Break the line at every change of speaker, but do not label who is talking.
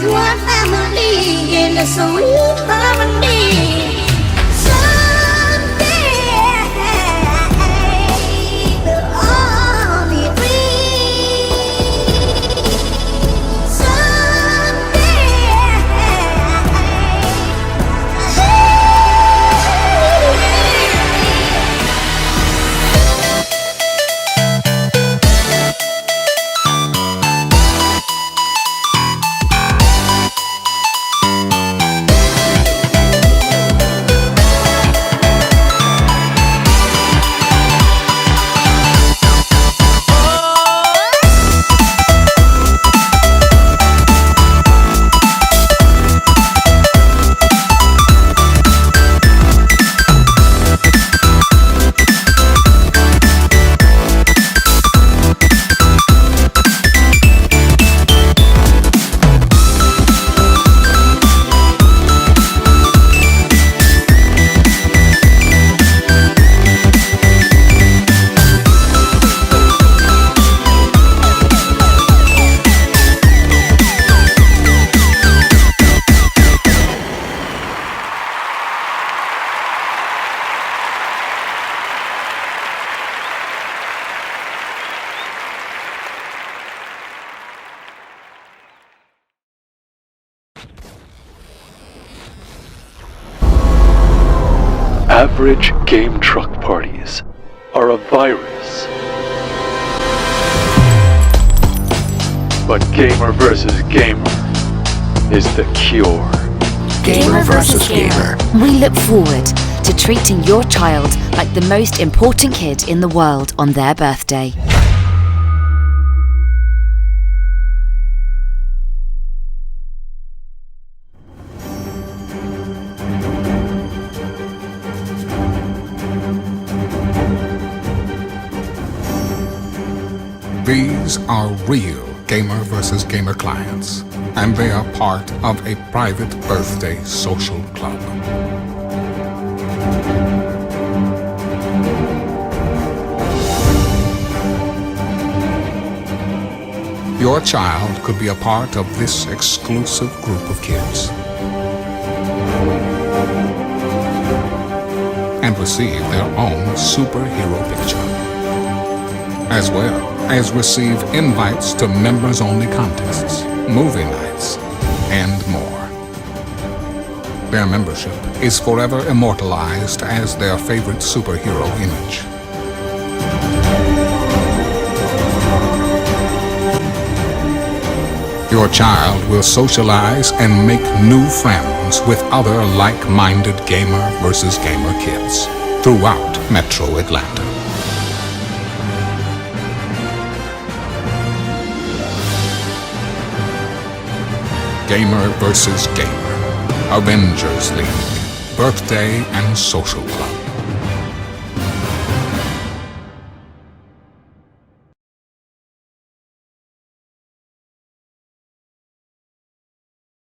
just one family in a sweet harmony. Someday we'll all be free.
Average GameTruck parties are a virus. But Gamer vs. Gamer is the cure.
Gamer vs. Gamer. We look forward to treating your child like the most important kid in the world on their birthday.
These are real Gamer vs. Gamer clients, and they are part of a private birthday social club. Your child could be a part of this exclusive group of kids and receive their own superhero picture, as well as receive invites to members-only contests, movie nights, and more. Their membership is forever immortalized as their favorite superhero image. Your child will socialize and make new friends with other like-minded Gamer vs. Gamer kids throughout Metro Atlanta. Gamer vs. Gamer, Avengers League, Birthday and Social Club.